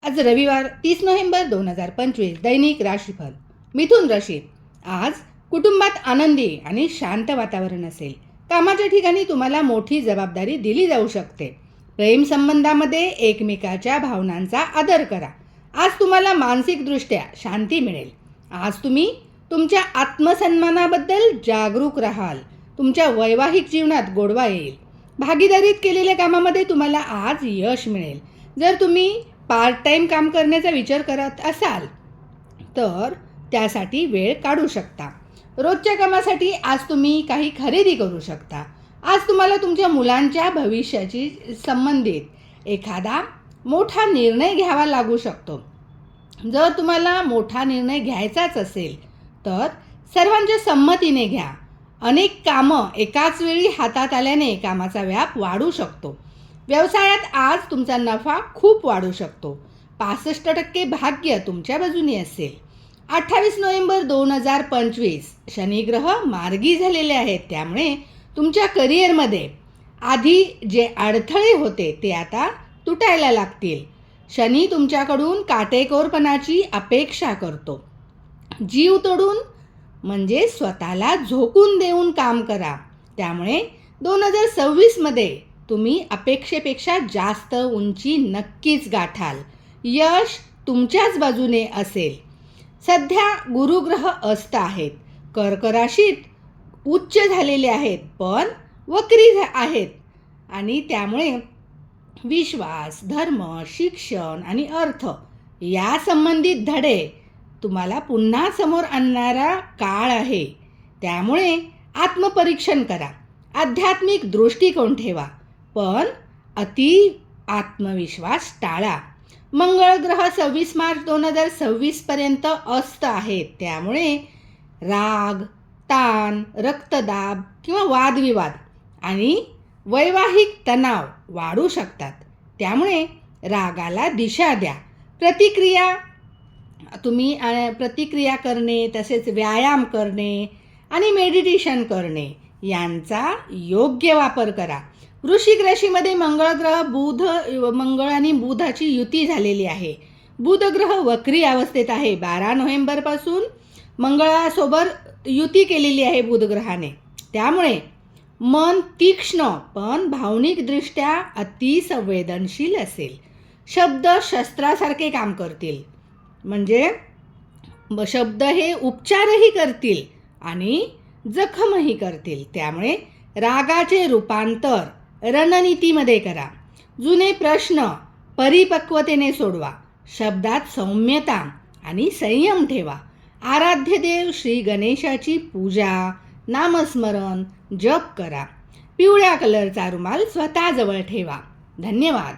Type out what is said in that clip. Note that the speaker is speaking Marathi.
आज रविवार 30 नोव्हेंबर 2025 दैनिक राशीफल. मिथुन राशी. आज कुटुंबात आनंदी आणि शांत वातावरण असेल. कामाच्या ठिकाणी तुम्हाला मोठी जबाबदारी दिली जाऊ शकते. प्रेम संबंधामध्ये एकमेकाच्या भावनांचा आदर करा. आज तुम्हाला मानसिकदृष्ट्या शांती मिळेल. आज तुम्ही तुमच्या आत्मसन्मानाबद्दल जागरूक राहाल. तुमच्या वैवाहिक जीवनात गोडवा येईल. भागीदारीत केलेल्या कामामध्ये तुम्हाला आज यश मिळेल. जर तुम्ही पार्ट टाईम काम करण्याचा विचार करत असाल तर त्यासाठी वेळ काढू शकता. रोजच्या कामासाठी आज तुम्ही काही खरेदी करू शकता. आज तुम्हाला तुमच्या मुलांच्या भविष्याची संबंधित एखादा मोठा निर्णय घ्यावा लागू शकतो. जर तुम्हाला मोठा निर्णय घ्यायचाच असेल तर सर्वांच्या संमतीने घ्या. अनेक कामं एकाच वेळी हातात आल्याने कामाचा व्याप वाढू शकतो. व्यवसायात आज तुमचा नफा खूप वाढू शकतो. 65% भाग्य तुमच्या बाजूने असेल. 28 नोव्हेंबर 2025 शनिग्रह मार्गी झालेले आहेत. त्यामुळे तुमच्या करिअरमध्ये आधी जे अडथळे होते ते आता तुटायला लागतील. शनी तुमच्याकडून काटेकोरपणाची अपेक्षा करतो. जीव तोडून म्हणजे स्वतःला झोकून देऊन काम करा. त्यामुळे 2026मध्ये तुम्ही अपेक्षेपेक्षा जास्त उंची नक्कीच गाठाल. यश तुमच्याच बाजूने असेल. सध्या गुरुग्रह अस्त आहेत. कर्क राशीत उच्च झालेले आहेत पण वक्री आहेत आणि त्यामुळे विश्वास, धर्म, शिक्षण आणि अर्थ या संबंधित धडे तुम्हाला पुन्हा समोर आणणारा काळ आहे. त्यामुळे आत्मपरीक्षण करा. आध्यात्मिक दृष्टिकोन ठेवा पण अति आत्मविश्वास टाळा. मंगळ ग्रह 26 मार्च 2026 पर्यंत अस्त आहेत. त्यामुळे राग, ताण, रक्तदाब किंवा वादविवाद आणि वैवाहिक तणाव वाढू शकतात. त्यामुळे रागाला दिशा द्या. प्रतिक्रिया करणे, तसेच व्यायाम करणे आणि मेडिटेशन करणे यांचा योग्य वापर करा. वृश्चिक राशीमध्ये मंगळ आणि बुधाची युती झालेली आहे. बुध ग्रह वक्री अवस्थेत आहे. 12 नोव्हेंबरपासून मंगळासोबत युती केलेली आहे बुध ग्रहाने. त्यामुळे मन तीक्ष्ण पण भावनिकदृष्ट्या अतिसंवेदनशील असेल. शब्द शस्त्रासारखे काम करतील. म्हणजे शब्द हे उपचारही करतील आणि जखमही करतील. त्यामुळे रागाचे रूपांतर रणनीतीमध्ये करा. जुने प्रश्न परिपक्वतेने सोडवा. शब्दात सौम्यता आणि संयम ठेवा. आराध्य देव श्री गणेशाची पूजा, नामस्मरण, जप करा. पिवळ्या कलरचा रुमाल स्वतःजवळ ठेवा. धन्यवाद.